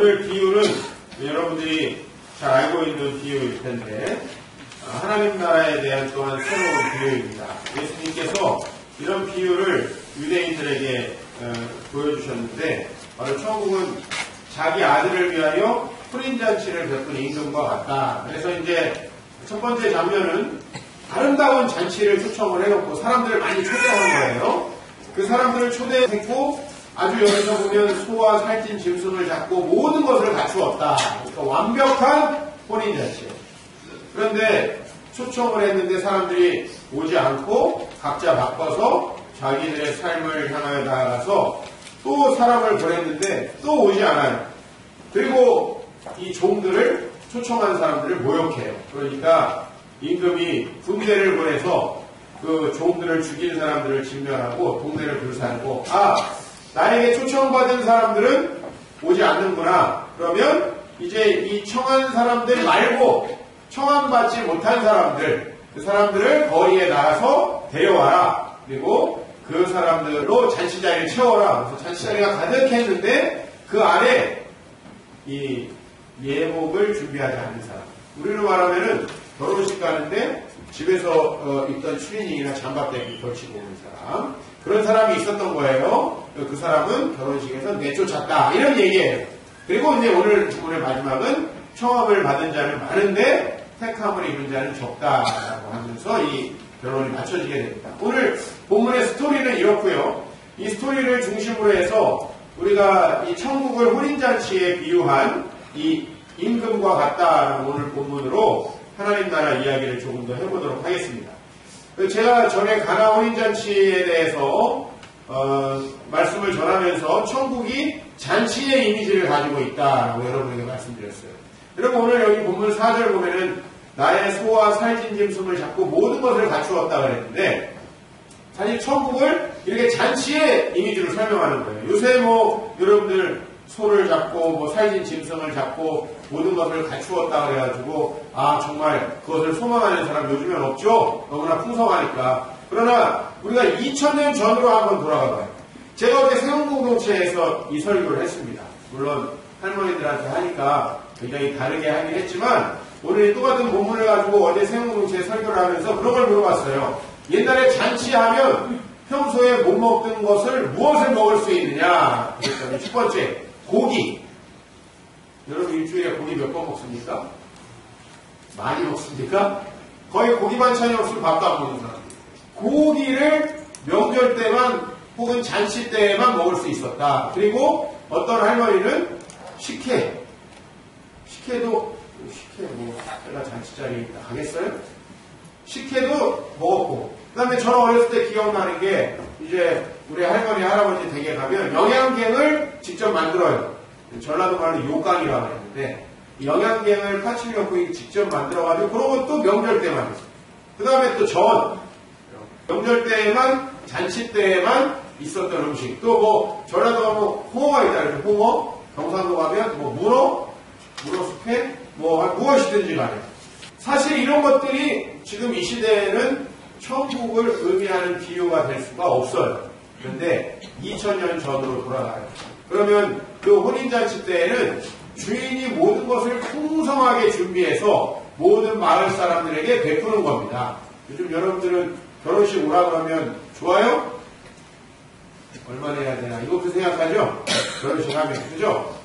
오늘 비유는 여러분들이 잘 알고 있는 비유일 텐데 하나님 나라에 대한 또한 새로운 비유입니다. 예수님께서 이런 비유를 유대인들에게 보여주셨는데 바로 천국은 자기 아들을 위하여 혼인잔치를 베푼 임금과 같다. 그래서 이제 첫 번째 장면은 아름다운 잔치를 초청을 해놓고 사람들을 많이 초대하는 거예요. 그 사람들을 초대했고 아주 여기서 보면 소와 살찐 짐승을 잡고 모든 것을 갖추었다. 그러니까 완벽한 혼인잔치. 그런데 초청을 했는데 사람들이 오지 않고 각자 바꿔서 자기들의 삶을 향하여 나아가서 또 사람을 보냈는데 또 오지 않아요. 그리고 이 종들을 초청한 사람들을 모욕해요. 그러니까 임금이 군대를 보내서 그 종들을 죽인 사람들을 진멸하고 동네를 불살고 나에게 초청받은 사람들은 오지 않는구나. 그러면 이제 이 청한 사람들 말고 청함받지 못한 사람들, 그 사람들을 거리에 나가서 데려와라. 그리고 그 사람들로 잔치자리를 채워라. 그래서 잔치자리가 가득했는데 그 안에 이 예복을 준비하지 않는 사람. 우리로 말하면은 결혼식 가는데 집에서 입던 추리닝이나 잠바대기 걸치고 오는 사람. 그런 사람이 있었던 거예요. 그 사람은 결혼식에서 내쫓았다. 이런 얘기예요. 그리고 이제 오늘 마지막은 청함을 받은 자는 많은데 택함을 입은 자는 적다라고 하면서 이 결론이 맞춰지게 됩니다. 오늘 본문의 스토리는 이렇고요. 이 스토리를 중심으로 해서 우리가 이 천국을 혼인잔치에 비유한 이 임금과 같다라는 오늘 본문으로 하나님 나라 이야기를 조금 더 해보도록 하겠습니다. 제가 전에 가나 혼인잔치에 대해서 말씀을 전하면서 천국이 잔치의 이미지를 가지고 있다라고 여러분에게 말씀드렸어요. 여러분 오늘 여기 본문 4절 보면은 나의 소와 살찐 짐승을 잡고 모든 것을 갖추었다 그랬는데 사실 천국을 이렇게 잔치의 이미지로 설명하는 거예요. 요새 여러분들 소를 잡고 살찐 짐승을 잡고 모든 것을 갖추었다 그래가지고 정말 그것을 소망하는 사람 요즘엔 없죠? 너무나 풍성하니까. 그러나 우리가 2000년 전으로 한번 돌아가 봐요. 제가 어제 세운공동체에서 이 설교를 했습니다. 물론 할머니들한테 하니까 굉장히 다르게 하긴 했지만 오늘 똑같은 본문을 가지고 어제 세운공동체에 설교를 하면서 그런 걸 물어봤어요. 옛날에 잔치하면 평소에 못 먹던 것을 무엇을 먹을 수 있느냐? 그랬더니 첫 번째 고기. 여러분 일주일에 고기 몇 번 먹습니까? 많이 먹습니까? 거의 고기 반찬이 없으면 밥도 안 먹는 사람. 고기를 명절 때만 혹은 잔치 때에만 먹을 수 있었다. 그리고 어떤 할머니는 식혜도 제가 잔치자리 가겠어요? 식혜도 먹었고 그 다음에 저는 어렸을 때 기억나는 게 이제 우리 할머니 할아버지 댁에 가면 영양갱을 직접 만들어요. 전라도 말로 요강이라고 했는데 영양갱을 파칠 넣고 직접 만들어가지고 그런 것도 명절 때만 했어요. 그 다음에 또 전 명절 때에만 잔치 때에만 있었던 음식 또 전라도 가면 홍어가 있다 그래서 홍어 경상도 가면 문어 숙회 무엇이든지 간에 사실 이런 것들이 지금 이 시대에는 천국을 의미하는 비유가 될 수가 없어요. 그런데 2000년 전으로 돌아가요. 그러면 그 혼인잔치 때에는 주인이 모든 것을 풍성하게 준비해서 모든 마을 사람들에게 베푸는 겁니다. 요즘 여러분들은 결혼식 오라 그러면 좋아요? 얼마나 해야 되나? 이거 그 생각하죠? 결혼식 하면 그죠?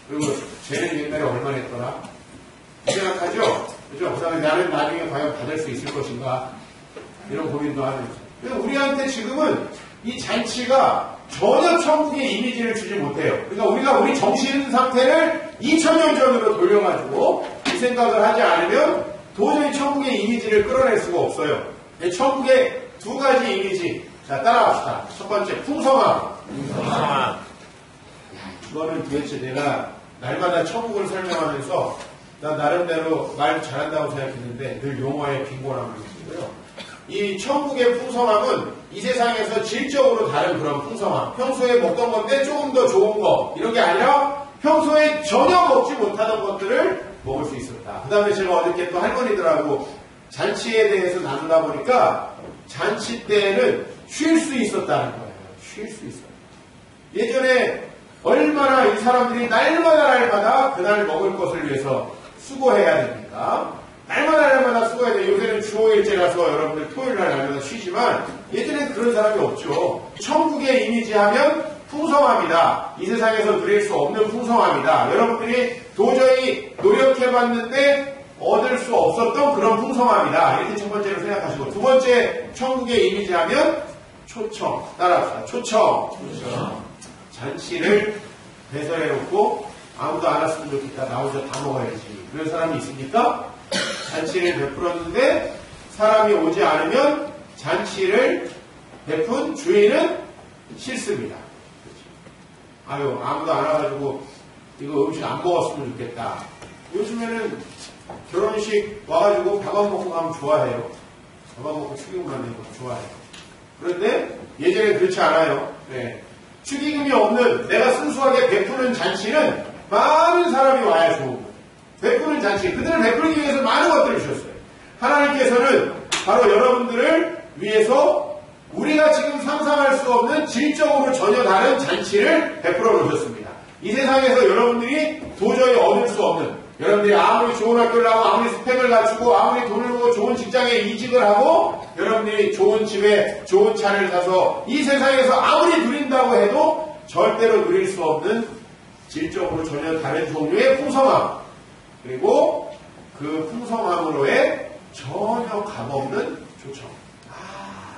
그리고 쟤는 옛날에 얼마나 했더라? 그 생각하죠? 그죠? 그 다음에 나는 나중에 과연 받을 수 있을 것인가? 이런 고민도 하면서. 우리한테 지금은 이 잔치가 전혀 천국의 이미지를 주지 못해요. 그러니까 우리 정신 상태를 2000년 전으로 돌려가지고 이 생각을 하지 않으면 도저히 천국의 이미지를 끌어낼 수가 없어요. 천국의 두 가지 이미지. 자, 따라갑시다. 첫 번째, 풍성함. 이거는 도대체 내가 날마다 천국을 설명하면서 나 나름대로 말 잘한다고 생각했는데 늘 용어에 빈곤함을 느끼고요. 이 천국의 풍성함은 이 세상에서 질적으로 다른 그런 풍성함. 평소에 먹던 건데 조금 더 좋은 거. 이런 게 아니라 평소에 전혀 먹지 못하던 것들을 먹을 수 있었다. 그 다음에 제가 어저께 또 할머니들하고 잔치에 대해서 나누다 보니까 잔치 때에는 쉴 수 있었다는 거예요. 쉴 수 있어요. 예전에 얼마나 이 사람들이 날마다 그날 먹을 것을 위해서 수고해야 됩니까? 날마다 수고해야 돼요. 요새는 주 5일째라서 여러분들 토요일날 날마다 쉬지만 예전엔 그런 사람이 없죠. 천국의 이미지 하면 풍성함이다. 이 세상에서 누릴 수 없는 풍성함이다. 여러분들이 도저히 노력해봤는데 얻을 수 없었던 그런 풍성함이다. 이렇게 첫 번째로 생각하시고, 두 번째 천국의 이미지 하면 초청. 따라합시다. 초청. 잔치를 배설해놓고 아무도 안 왔으면 좋겠다. 나 혼자 다 먹어야지. 그런 사람이 있습니까? 잔치를 베풀었는데 사람이 오지 않으면 잔치를 베푼 주인은 싫습니다. 아유, 아무도 안 와가지고 이거 음식 안 먹었으면 좋겠다. 요즘에는 결혼식 와가지고 밥 안 먹고 가면 좋아해요. 밥 안 먹고 축의금만 내고 좋아해요. 그런데 예전에 그렇지 않아요. 네. 축의금이 없는 내가 순수하게 베푸는 잔치는 많은 사람이 와야 좋은 거예요. 베푸는 잔치, 그들을 베풀기 위해서 많은 것들을 주셨어요. 하나님께서는 바로 여러분들을 위해서 우리가 지금 상상할 수 없는 질적으로 전혀 다른 잔치를 베풀어 놓으셨습니다. 이 세상에서 여러분들이 도저히 얻을 수 없는, 여러분들이 아무리 좋은 학교를 하고 아무리 스펙을 갖추고 아무리 돈을 벌고 좋은 직장에 이직을 하고 여러분들이 좋은 집에 좋은 차를 사서 이 세상에서 아무리 누린다고 해도 절대로 누릴 수 없는 질적으로 전혀 다른 종류의 풍성함, 그리고 그 풍성함으로의 전혀 값없는 초청,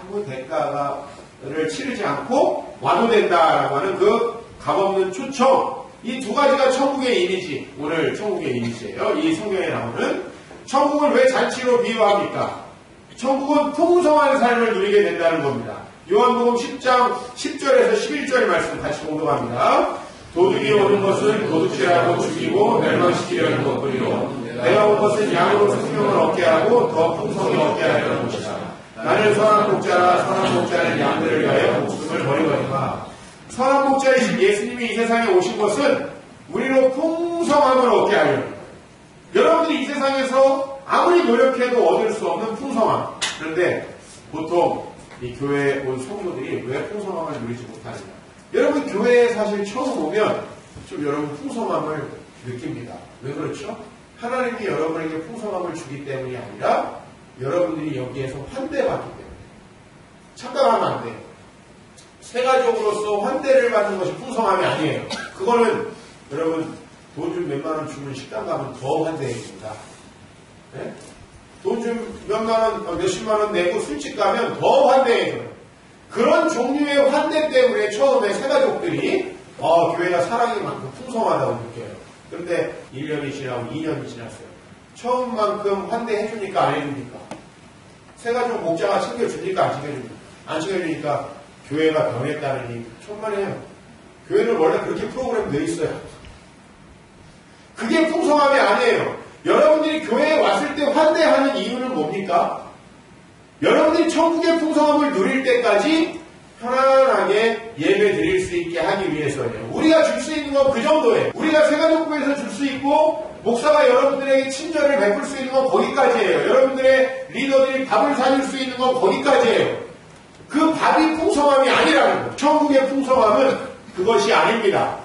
아무 대가를 치르지 않고 와도 된다라고 하는 그 값없는 초청, 이 두 가지가 천국의 이미지, 오늘 천국의 이미지예요. 이 성경에 나오는 천국을 왜 잔치로 비유합니까? 천국은 풍성한 삶을 누리게 된다는 겁니다. 요한복음 10장 10절에서 11절 말씀 같이 공독합니다. 도둑이 오는 것은 도둑질하고 죽이고 멸망시키려는 것뿐이요 내가 온 것은 양으로 생명을 얻게 하고 더 풍성히 얻게 하려는 것이다. 나는 선한 목자라 선한 목자는 양들을 위하여 목숨을 버리거니와. 선한 목자이신 예수님이 이 세상에 오신 것은 우리로 풍성함을 얻게 하려는 거예요. 여러분들이 이 세상에서 아무리 노력해도 얻을 수 없는 풍성함. 그런데 보통 이 교회에 온 성도들이 왜 풍성함을 누리지 못하느냐. 여러분 교회에 사실 처음 오면 좀 여러분 풍성함을 느낍니다. 왜 그렇죠? 하나님이 여러분에게 풍성함을 주기 때문이 아니라 여러분들이 여기에서 환대받기 때문에. 착각하면 안 돼요. 세가족으로서 환대를 받는 것이 풍성함이 아니에요. 그거는 여러분 돈 좀 몇만 원 주면 식당 가면 더 환대해줍니다. 네? 돈 좀 몇만 원, 몇십만 원 내고 술집 가면 더 환대해줘요. 그런 종류의 환대 때문에 처음에 세가족들이 교회가 사랑이 많고 풍성하다고 느껴요. 그런데 1년이 지나고 2년이 지났어요. 처음만큼 환대해주니까 안 해줍니까? 세가족 목자가 챙겨주니까 안 챙겨줍니까? 안 챙겨주니까 교회가 변했다느니 천만에요. 교회는 원래 그렇게 프로그램 돼 있어요. 그게 풍성함이 아니에요. 여러분들이 교회에 왔을 때 환대하는 이유는 뭡니까? 여러분들이 천국의 풍성함을 누릴 때까지 편안하게 예배 드릴 수 있게 하기 위해서예요. 우리가 줄 수 있는 건 그 정도예요. 우리가 세가족부에서 줄 수 있고 목사가 여러분들에게 친절을 베풀 수 있는 건 거기까지예요. 여러분들의 리더들이 밥을 사줄 수 있는 건 거기까지예요. 그 밥이 풍성함이 아니라는 거예요. 천국의 풍성함은 그것이 아닙니다.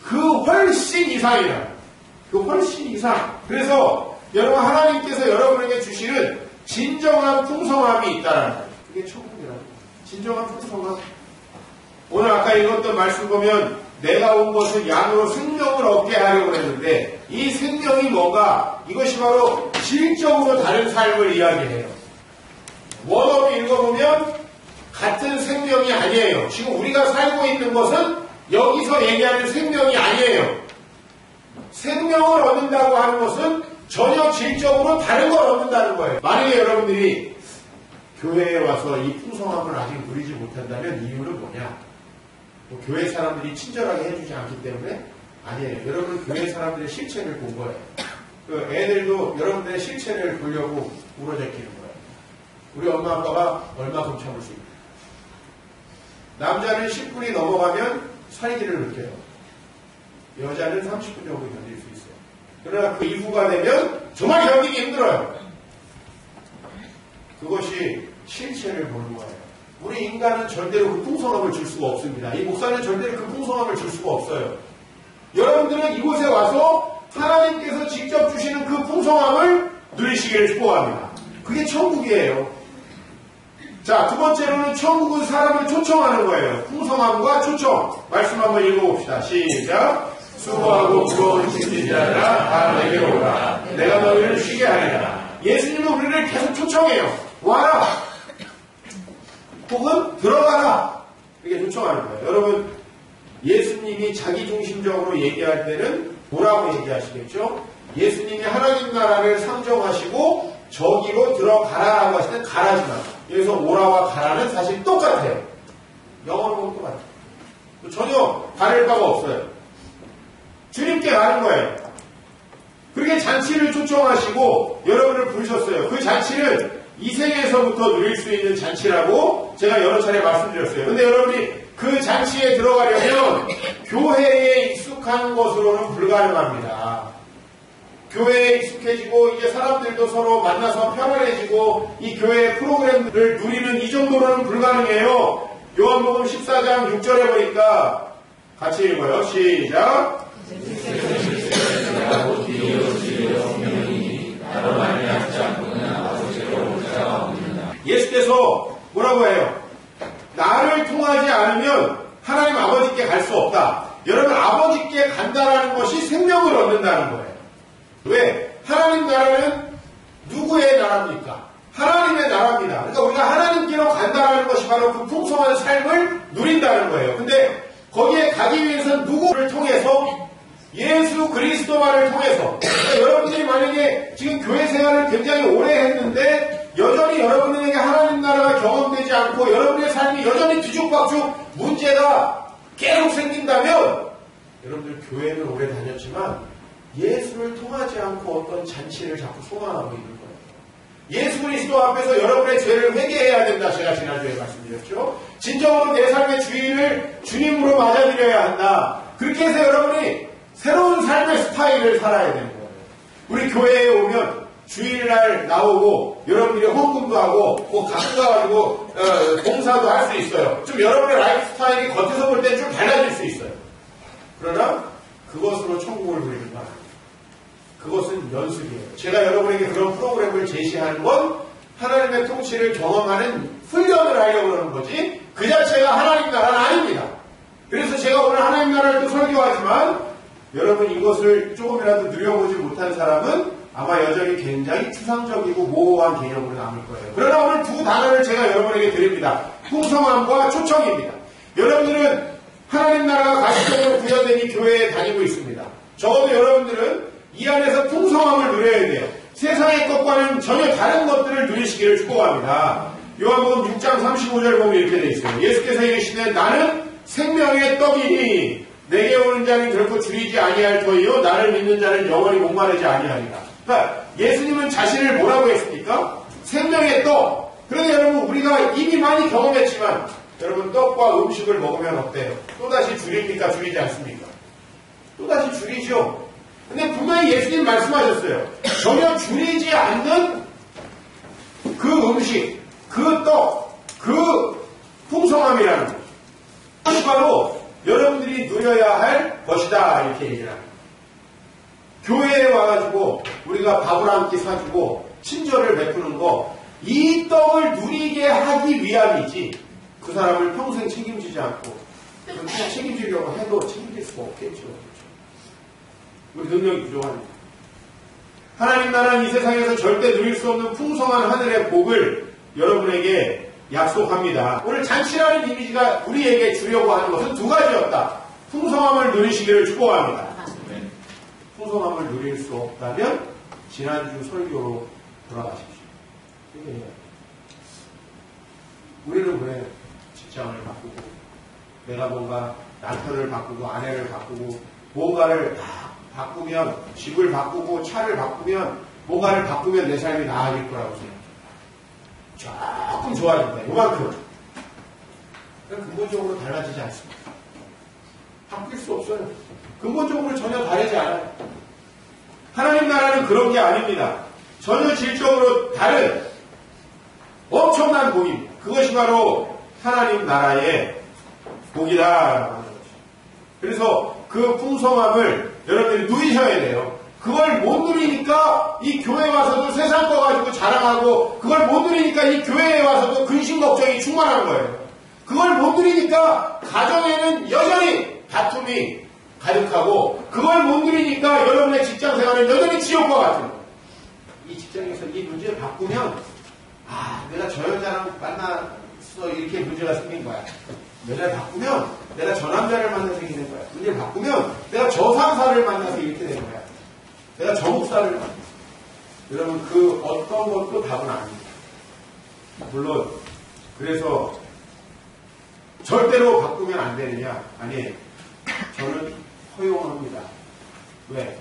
그 훨씬 이상이라. 그 훨씬 이상. 그래서 여러분 하나님께서 여러분에게 주시는 진정한 풍성함이 있다는 거예요. 그게 천국이라는 거예요. 진정한 풍성함. 오늘 아까 읽었던 말씀 보면 내가 온 것은 양으로 생명을 얻게 하려고 했는데 이 생명이 뭔가 이것이 바로 질적으로 다른 삶을 이야기해요. 원어로 읽어보면 같은 생명이 아니에요. 지금 우리가 살고 있는 것은 여기서 얘기하는 생명이 아니에요. 생명을 얻는다고 하는 것은 전혀 질적으로 다른 걸 얻는다는 거예요. 만약에 여러분들이 교회에 와서 이 풍성함을 아직 누리지 못한다면 이유는 뭐냐? 뭐 교회 사람들이 친절하게 해주지 않기 때문에? 아니에요. 여러분 교회 사람들의 실체를 본 거예요. 그 애들도 여러분들의 실체를 보려고 우러제끼는 거예요. 우리 엄마 아빠가 얼마큼 참을 수 있다. 남자는 10분이 넘어가면 살기를 느껴요. 여자는 30분 정도 견딜 수 있어요. 그러나 그 이후가 되면 정말 견디기 힘들어요. 그것이 실체를 보는 거예요. 우리 인간은 절대로 그 풍성함을 줄 수가 없습니다. 이 목사는 절대로 그 풍성함을 줄 수가 없어요. 여러분들은 이곳에 와서 하나님께서 직접 주시는 그 풍성함을 누리시기를 축복합니다. 그게 천국이에요. 자, 두 번째로는 천국은 사람을 초청하는 거예요. 풍성함과 초청. 말씀 한번 읽어봅시다. 시작. 수고하고 무거운 짐진 자들아 다 내게로 오라. 내가 너희를 쉬게 하리라. 예수님은 우리를 계속 초청해요. 와라. 혹은 들어가라. 이렇게 초청하는 거예요. 여러분, 예수님이 자기중심적으로 얘기할 때는 뭐라고 얘기하시겠죠? 예수님이 하나님 나라를 상정하시고 저기로 들어가라라고 하실 때 가라지 마. 여기서 오라와 가라는 사실 똑같아요. 영어로 보면 똑같아요. 전혀 다를 바가 없어요. 주님께 가는 거예요. 그렇게 잔치를 초청하시고 여러분을 부르셨어요. 그 잔치는 이 세계에서부터 누릴 수 있는 잔치라고 제가 여러 차례 말씀드렸어요. 근데 여러분이 그 잔치에 들어가려면 교회에 익숙한 것으로는 불가능합니다. 교회에 익숙해지고 이제 사람들도 서로 만나서 편안해지고 이 교회의 프로그램을 누리는 이 정도로는 불가능해요. 요한복음 14장 6절에 보니까 같이 읽어요. 시작. 예수께서 뭐라고 해요? 나를 통하지 않으면 하나님 아버지께 갈 수 없다. 여러분, 아버지께 간다라는 것이 생명을 얻는다는 거예요. 왜? 하나님 나라는 누구의 나라입니까? 하나님의 나라입니다. 그러니까 우리가 하나님께로 간다라는 것이 바로 그 풍성한 삶을 누린다는 거예요. 근데 거기에 가기 위해서는 누구를 통해서? 예수 그리스도만을 통해서. 그러니까 여러분들이 만약에 지금 교회 생활을 굉장히 오래 했는데 여전히 여러분에게 하나님 나라가 경험되지 않고 여러분의 삶이 여전히 뒤죽박죽 문제가 계속 생긴다면 여러분들 교회는 오래 다녔지만 예수를 통하지 않고 어떤 잔치를 자꾸 소망하고 있는 거예요. 예수 그리스도 앞에서 여러분의 죄를 회개해야 된다. 제가 지난주에 말씀드렸죠. 진정으로 내 삶의 주인을 주님으로 맞아들여야 한다. 그렇게 해서 여러분이 새로운 삶의 스타일을 살아야 되는 거예요. 우리 교회에 오면 주일날 나오고 여러분들이 헌금도 하고 뭐 갖고 가가지고 봉사도 할 수 있어요. 좀 여러분의 라이프 스타일이 겉에서 볼 때 좀 달라질 수 있어요. 그러나 그것으로 천국을 누리는 건 아니에요. 그것은 연습이에요. 제가 여러분에게 그런 프로그램을 제시하는 건 하나님의 통치를 경험하는 훈련을 하려고 하는 거지 그 자체가 하나님 나라는 아닙니다. 그래서 제가 오늘 하나님 나라를 또 설교하지만 여러분 이것을 조금이라도 누려보지 못한 사람은 아마 여전히 굉장히 추상적이고 모호한 개념으로 남을 거예요. 그러나 오늘 두 단어를 제가 여러분에게 드립니다. 풍성함과 초청입니다. 여러분들은 하나님 나라가 가시적으로 구현된 이 교회에 다니고 있습니다. 적어도 여러분들은 이 안에서 풍성함을 누려야 돼요. 세상의 것과는 전혀 다른 것들을 누리시기를 축복합니다. 요한복음 6장 35절 보면 이렇게 되어 있어요. 예수께서 이르시되 나는 생명의 떡이니 내게 오는 자는 결코 줄이지 아니할 터이요 나를 믿는 자는 영원히 목마르지 아니하리라. 그러니까 예수님은 자신을 뭐라고 했습니까? 생명의 떡. 그런데 여러분 우리가 이미 많이 경험했지만 여러분 떡과 음식을 먹으면 어때요? 또다시 줄입니까? 줄이지 않습니까? 또다시 줄이죠. 근데 분명히 예수님 말씀하셨어요. 전혀 줄이지 않는 그 음식, 그 떡, 그 풍성함이라는 것. 그것이 바로 여러분들이 누려야 할 것이다. 이렇게 얘기를 합니다. 교회에 와가지고 우리가 밥을 한 끼 사주고 친절을 베푸는 거, 이 떡을 누리게 하기 위함이지 그 사람을 평생 책임지지 않고 그냥 책임지려고 해도 책임질 수가 없겠죠. 우리 능력이 부족합니다. 하나님 나라는 이 세상에서 절대 누릴 수 없는 풍성한 하늘의 복을 여러분에게 약속합니다. 오늘 잔치라는 이미지가 우리에게 주려고 하는 것은 두 가지였다. 풍성함을 누리시기를 축복합니다. 풍성함을 누릴 수 없다면 지난주 설교로 돌아가십시오. 우리는 왜 직장을 바꾸고 내가 뭔가 남편을 바꾸고 아내를 바꾸고 뭔가를 다 바꾸면 집을 바꾸고 차를 바꾸면 뭔가를 바꾸면 내 삶이 나아질 거라고 생각해요. 조금 좋아진다. 요만큼. 근본적으로 달라지지 않습니다. 바뀔 수 없어요. 근본적으로 전혀 다르지 않아요. 하나님 나라는 그런 게 아닙니다. 전혀 질적으로 다른 엄청난 복입니다. 그것이 바로 하나님 나라의 복이다라고 하는 거죠. 그래서 그 풍성함을 여러분들이 누리셔야 돼요. 그걸 못 누리니까 이 교회 와서도 세상 거 가지고 자랑하고, 그걸 못 누리니까 이 교회에 와서도 근심 걱정이 충만한 거예요. 그걸 못 누리니까 가정에는 여전히 다툼이 가득하고, 그걸 못 누리니까 여러분의 직장 생활은 여전히 지옥과 같은 거예요. 이 직장에서 이 문제를 바꾸면, 내가 저 여자랑 만났어, 이렇게 문제가 생긴 거야. 여자를 바꾸면 내가 저 남자를 만나서 이렇게 된 거야. 문제를 바꾸면 내가 저 상사를 만나서 이렇게 된 거야. 내가 저 목사를 만났어. 여러분, 그 어떤 것도 답은 아닙니다. 물론 그래서 절대로 바꾸면 안 되느냐? 아니에요. 저는 허용합니다. 왜?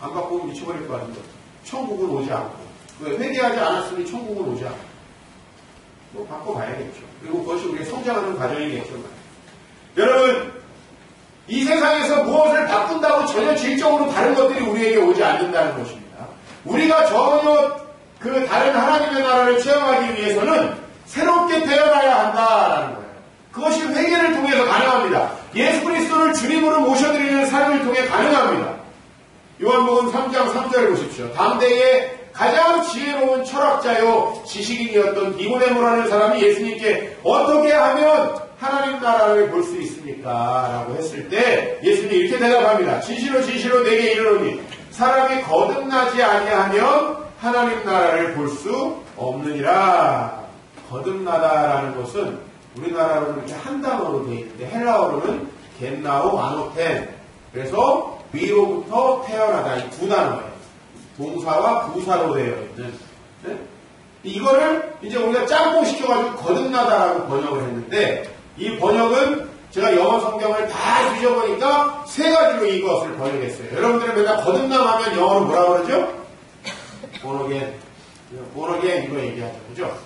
안 바꾸면 미쳐버릴 거 아니에요. 천국은 오지 않고. 왜? 회개하지 않았으니 천국은 오지 않고. 또 바꿔봐야겠죠. 그리고 그것이 우리의 성장하는 과정이겠죠. 여러분, 이 세상에서 무엇을 바꾼다고 전혀 질적으로 다른 것들이 우리에게 오지 않는다는 것입니다. 우리가 전혀 그 다른 하나님의 나라를 체험하기 위해서는 새롭게 태어나야 한다라는 거예요. 그것이 회개를 통해서 가능합니다. 예수 그리스도를 주님으로 모셔드리는 삶을 통해 가능합니다. 요한복음 3장 3절을 보십시오. 당대에 가장 지혜로운 철학자요 지식인이었던 니고데모라는 사람이 예수님께 어떻게 하면 하나님 나라를 볼 수 있습니까? 라고 했을 때 예수님이 이렇게 대답합니다. 진실로 진실로 내게 이르노니 사람이 거듭나지 아니하면 하나님 나라를 볼 수 없느니라. 거듭나다라는 것은 우리나라로는 이렇게 한 단어로 되어 있는데 헬라어로는 겐나오 아노텐. 그래서 위로부터 태어나다, 이 두 단어예요. 동사와 부사로 되어 있는. 네? 이거를 이제 우리가 짬뽕 시켜가지고 거듭나다라고 번역을 했는데, 이 번역은 제가 영어 성경을 다 뒤져보니까 세 가지로 이것을 번역했어요. 여러분들은 맨날 거듭남하면 영어로 뭐라 그러죠? 본어겐 이거 얘기하죠. 그죠?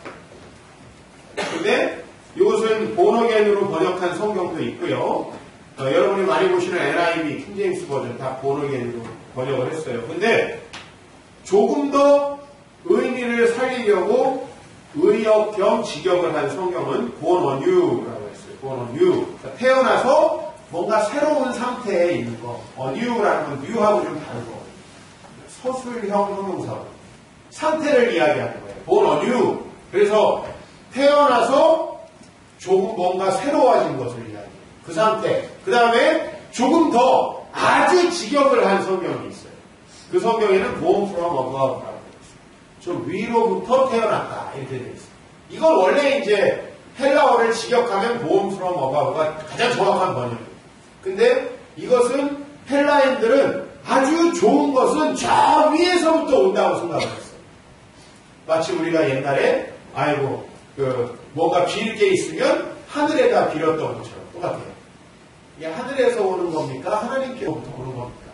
근데 이것은 본어겐으로 번역한 성경도 있고요. 여러분이 많이 보시는 NIV, 킹제임스 버전 다 본어겐으로 번역을 했어요. 근데 조금 더 의미를 살리려고 의역 겸 직역을 한 성경은 born anew라고 했어요. born anew. 그러니까 태어나서 뭔가 새로운 상태에 있는 거. anew라는 건 new하고 좀 다른 거. 서술형 형용사고. 상태를 이야기하는 거예요. born anew. 그래서 태어나서 조금 뭔가 새로워진 것을 이야기해요. 그 상태. 그 다음에 조금 더 아주 직역을 한 성경이 있어요. 그 성경에는 born from above라고 되어 있어요. 좀 위로부터 태어났다 이렇게 되어 있어요. 이건 원래 이제 헬라어를 직역하면 born from above가 가장 정확한 번역이에요. 근데 이것은 헬라인들은 아주 좋은 것은 저 위에서부터 온다고 생각을 했어요. 마치 우리가 옛날에 뭔가 빌 게 있으면 하늘에다 빌었던 것처럼 똑같아요. 이게 하늘에서 오는 겁니까? 하나님께로부터 오는 겁니까?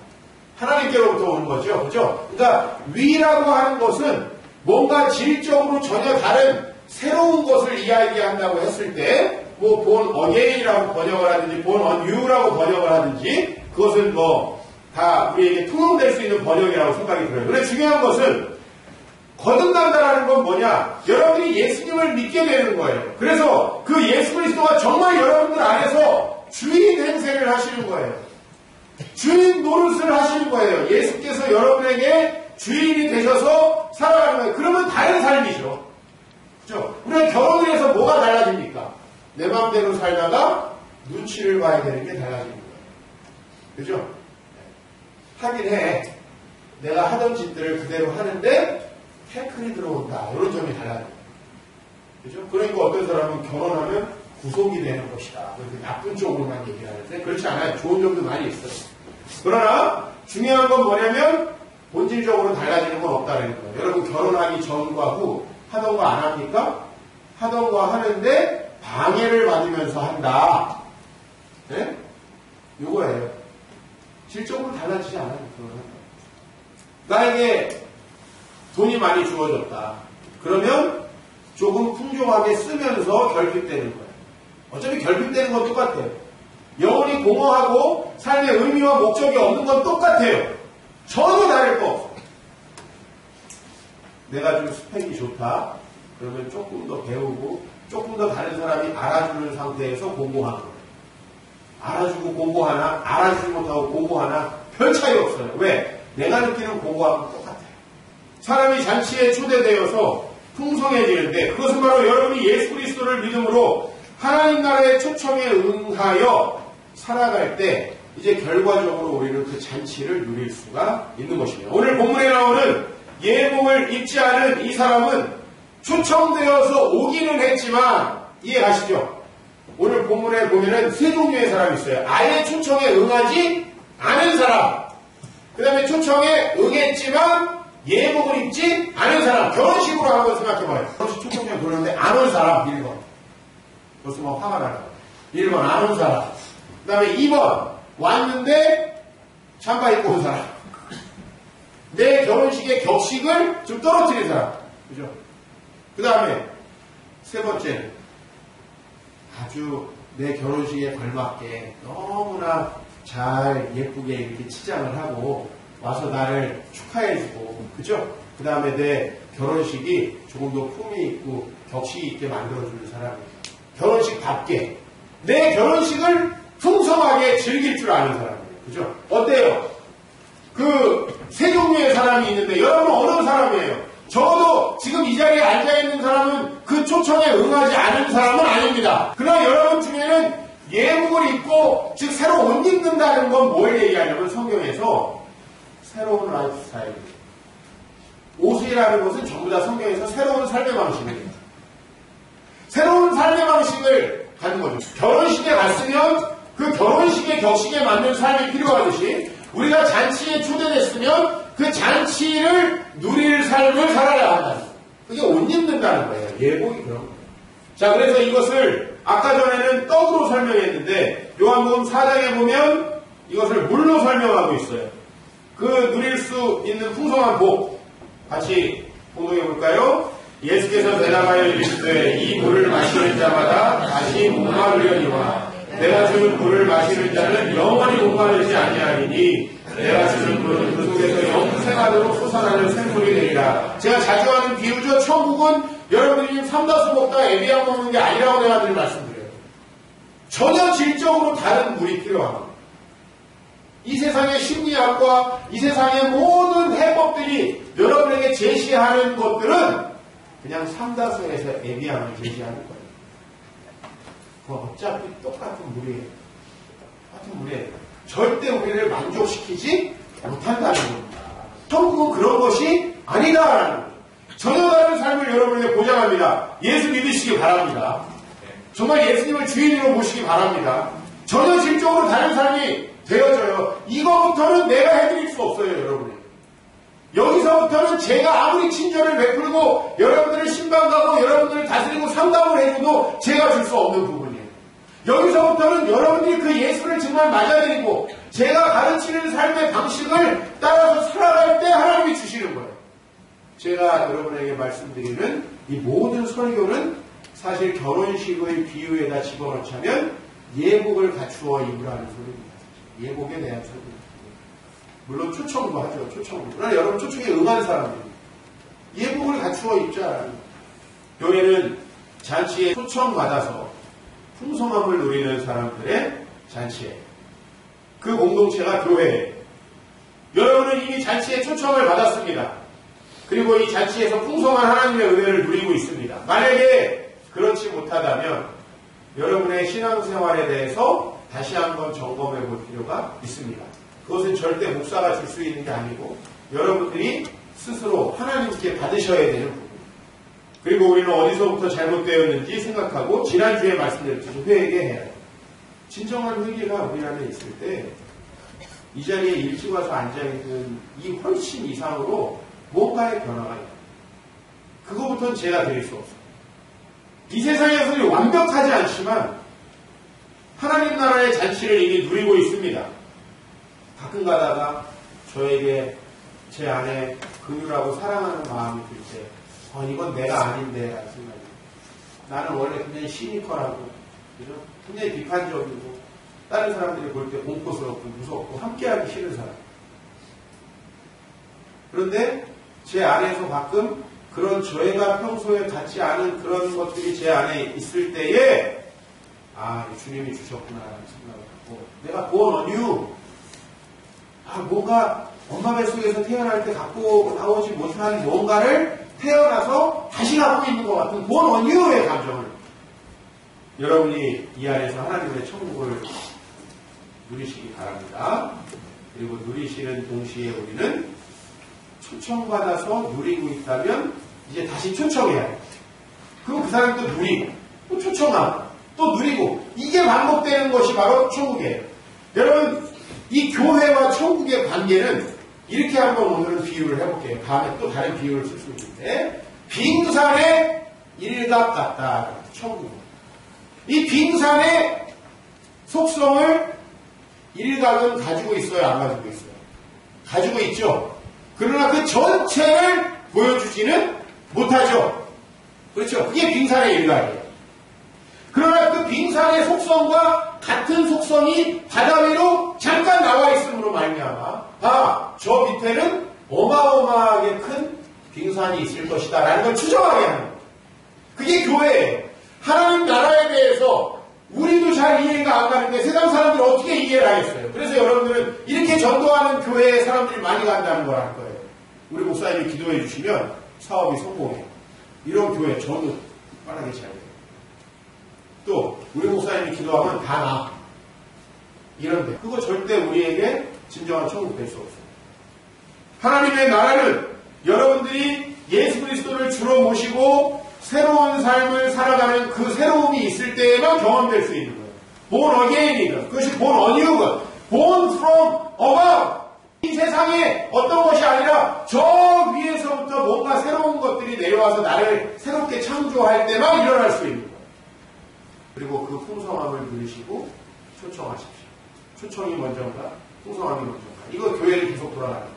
하나님께로부터 오는 거죠. 그죠? 그러니까 위라고 하는 것은 뭔가 질적으로 전혀 다른 새로운 것을 이야기한다고 했을 때 뭐 born again이라고 번역을 하든지 born anew라고 번역을 하든지 그것은 뭐 다 우리에게 통용될 수 있는 번역이라고 생각이 들어요. 그런데 중요한 것은 거듭난다라는 건 뭐냐? 여러분이 예수님을 믿게 되는 거예요. 그래서 그 예수 그리스도가 정말 여러분들 안에서 주인 행세를 하시는 거예요. 주인 노릇을 하시는 거예요. 예수께서 여러분에게 주인이 되셔서 살아가는 거예요. 그러면 다른 삶이죠. 그죠? 우리가 결혼을 해서 뭐가 달라집니까? 내 마음대로 살다가 눈치를 봐야 되는 게 달라지는 거예요. 그죠? 하긴 해. 내가 하던 짓들을 그대로 하는데 태클이 들어온다. 이런 점이 달라져요. 그죠? 그러니까 어떤 사람은 결혼하면 구속이 되는 것이다. 그렇게 나쁜 쪽으로만 얘기를 하는데 그렇지 않아요. 좋은 점도 많이 있어요. 그러나 중요한 건 뭐냐면 본질적으로 달라지는 건 없다는 거예요. 여러분 결혼하기 전과 후 하던 거 안 합니까? 하던 거 하는데 방해를 받으면서 한다. 네? 요거예요. 질적으로 달라지지 않아요. 나에게 돈이 많이 주어졌다. 그러면 조금 풍족하게 쓰면서 결핍되는 거예요. 어차피 결핍되는 건 똑같아요. 영혼이 공허하고 삶의 의미와 목적이 없는 건 똑같아요. 전혀 다를 거 없어요. 내가 좀 스펙이 좋다. 그러면 조금 더 배우고 조금 더 다른 사람이 알아주는 상태에서 공부하는 거예요. 알아주고 공부하나, 알아주지 못하고 공부하나 별 차이 없어요. 왜? 내가 느끼는 공부하고 똑같아요. 사람이 잔치에 초대되어서 풍성해지는데 그것은 바로 여러분이 예수 그리스도를 믿음으로 하나님 나라의 초청에 응하여 살아갈 때 이제 결과적으로 우리는 그 잔치를 누릴 수가 있는 것입니다. 오늘 본문에 나오는 예복을 입지 않은 이 사람은 초청되어서 오기는 했지만 이해가시죠? 오늘 본문에 보면은 세 종류의 사람이 있어요. 아예 초청에 응하지 않은 사람, 그 다음에 초청에 응했지만 예복을 입지 않은 사람. 결혼식으로 한번 생각해봐요. 결혼식 초청장 돌렸는데 안 온 사람 1번. 벌써 막 화가 나요. 1번 안 온 사람. 그 다음에 2번 왔는데 잠바 입고 온 사람. 내 결혼식의 격식을 좀 떨어뜨린 사람. 그죠? 그 다음에 세 번째는 아주 내 결혼식에 걸맞게 너무나 잘 예쁘게 이렇게 치장을 하고 와서 나를 축하해주고, 그죠? 그 다음에 내 결혼식이 조금 더 품이 있고 격식이 있게 만들어주는 사람이에요. 결혼식답게 내 결혼식을 풍성하게 즐길 줄 아는 사람이에요. 그죠? 어때요? 그 세 종류의 사람이 있는데 여러분은 어느 사람이에요? 적어도 지금 이 자리에 앉아있는 사람은 그 초청에 응하지 않은 사람은 아닙니다. 그러나 여러분 중에는 예복을 입고, 즉 새로 옷 입는다는 건 뭘 얘기하냐면 성경에서 새로운 라이프 스타일입니다. 옷이라는 것은 전부 다 성경에서 새로운 삶의 방식입니다. 새로운 삶의 방식을 갖는 거죠. 결혼식에 갔으면 그 결혼식의 격식에 맞는 삶이 필요하듯이 우리가 잔치에 초대됐으면 그 잔치를 누릴 삶을 살아야 한다는 거예요. 그게 옷 입는다는 거예요. 예복이 그런 거예요. 자, 그래서 이것을 아까 전에는 떡으로 설명했는데 요한복음 4장에 보면 이것을 물로 설명하고 있어요. 그 누릴 수 있는 풍성한 복 같이 공동해 볼까요? 예수께서 대답하여 이르시되 이 물을 마시는 자마다 다시 목마르려니와 내가 주는 물을 마시는 자는 영원히 목마르지 아니하리니 내가 주는 물은 그 속에서 영생하도록 솟아나는 샘물이 되리라. 제가 자주 하는 비유죠. 천국은 여러분들이 삼다수 먹다가 에비앙 먹는 게 아니라고 내가 늘 말씀드려요. 전혀 질적으로 다른 물이 필요합니다. 이 세상의 심리학과 이 세상의 모든 해법들이 여러분에게 제시하는 것들은 그냥 삼다수에서 에비앙을 제시하는 거예요. 그건 어차피 똑같은 물이에요. 똑같은 물이에요. 절대 우리를 만족시키지 못한다는 겁니다. 천국은 그런 것이 아니다라는 거예요. 전혀 다른 삶을 여러분에게 보장합니다. 예수 믿으시기 바랍니다. 정말 예수님을 주인으로 모시기 바랍니다. 전혀 질적으로 다른 삶이 되어져요. 이거부터는 내가 해드릴 수 없어요, 여러분에게. 여기서부터는 제가 아무리 친절을 베풀고 여러분들을 신방가고 여러분들을 다스리고 상담을 해줘도 제가 줄 수 없는 부분이에요. 여기서부터는 여러분들이 그 예수를 정말 맞아들이고 제가 가르치는 삶의 방식을 따라서 살아갈 때 하나님이 주시는 거예요. 제가 여러분에게 말씀드리는 이 모든 설교는 사실 결혼식의 비유에다 집어넣자면 예복을 갖추어 입으라는 소리입니다. 예복에 대한 소리입니다. 물론 초청도 하죠. 초청도. 그러나 여러분 초청에 응한 사람들입니다. 예복을 갖추어 입자. 교회는 잔치에 초청받아서 풍성함을 누리는 사람들의 잔치에 그 공동체가 교회예요. 여러분은 이미 잔치에 초청을 받았습니다. 그리고 이 잔치에서 풍성한 하나님의 은혜를 누리고 있습니다. 만약에 그렇지 못하다면 여러분의 신앙생활에 대해서 다시 한번 점검해 볼 필요가 있습니다. 그것은 절대 목사가 줄 수 있는 게 아니고 여러분들이 스스로 하나님께 받으셔야 되는 부분입니다. 그리고 우리는 어디서부터 잘못되었는지 생각하고 지난주에 말씀드렸듯이 회개해야 해요. 진정한 회개가 우리 안에 있을 때 이 자리에 일찍 와서 앉아있는 이 훨씬 이상으로 뭔가의 변화가 있어요. 그거부터는 제가 드릴 수 없어요. 이 세상에서는 완벽하지 않지만 하나님 나라의 잔치를 이미 누리고 있습니다. 가끔 가다가 저에게 제 안에 긍휼하고 사랑하는 마음이 들 때 이건 내가 아닌데 라는 생각이 나는 원래 굉장히 시니컬하고 그죠? 굉장히 비판적이고 다른 사람들이 볼 때 공포스럽고 무섭고 함께하기 싫은 사람. 그런데 제 안에서 가끔 그런 저희가 평소에 갖지 않은 그런 것들이 제 안에 있을 때에 주님이 주셨구나라는 생각을 갖고 내가 born anew 뭔가 엄마 뱃속에서 태어날 때 갖고 나오지 못한 뭔가를 태어나서 다시 갖고 있는 것 같은 born anew의 감정을 여러분이 이 안에서 하나님의 천국을 누리시기 바랍니다. 그리고 누리시는 동시에 우리는 초청받아서 누리고 있다면 이제 다시 초청해야 해요. 그럼 그 사람이 또 누리고 또 초청하고 또 누리고 이게 반복되는 것이 바로 천국이에요. 여러분 이 교회와 천국의 관계는 이렇게 한번 오늘은 비유를 해볼게요. 다음에 또 다른 비유를 쓸 수 있는데 빙산의 일갑 같다. 천국은 이 빙산의 속성을 일각은 가지고 있어요? 안 가지고 있어요? 가지고 있죠. 그러나 그 전체를 보여주지는 못하죠. 그렇죠. 그게 빙산의 일각이에요. 그러나 그 빙산의 속성과 같은 속성이 바다 위로 잠깐 나와 있음으로 말미암아 저 밑에는 어마어마하게 큰 빙산이 있을 것이다 라는 걸 추정하게 하는 거예요. 그게 교회예요. 하나님 나라에 대해서 우리도 잘 이해가 안 가는데 세상 사람들은 어떻게 이해를 하겠어요? 그래서 여러분들은 이렇게 전도하는 교회에 사람들이 많이 간다는 걸 알 거예요. 우리 목사님이 기도해 주시면 사업이 성공해요. 이런 교회 전도 빠르게 잘 돼요. 또 우리 목사님이 기도하면 다 나. 이런데 그거 절대 우리에게 진정한 천국 될 수 없어요. 하나님의 나라는 여러분들이 예수 그리스도를 주로 모시고 새로운 삶을 살아가는 그 새로움이 있을 때에만 경험될 수 있는 거예요. born again이든 그것이 born anew든 born from above 이 세상에 어떤 것이 아니라 저 위에서부터 뭔가 새로운 것들이 내려와서 나를 새롭게 창조할 때만 일어날 수 있는 거예요. 그리고 그 풍성함을 누리시고 초청하십시오. 초청이 먼저인가? 풍성함이 먼저인가? 이거 교회를 계속 돌아가는 거예요.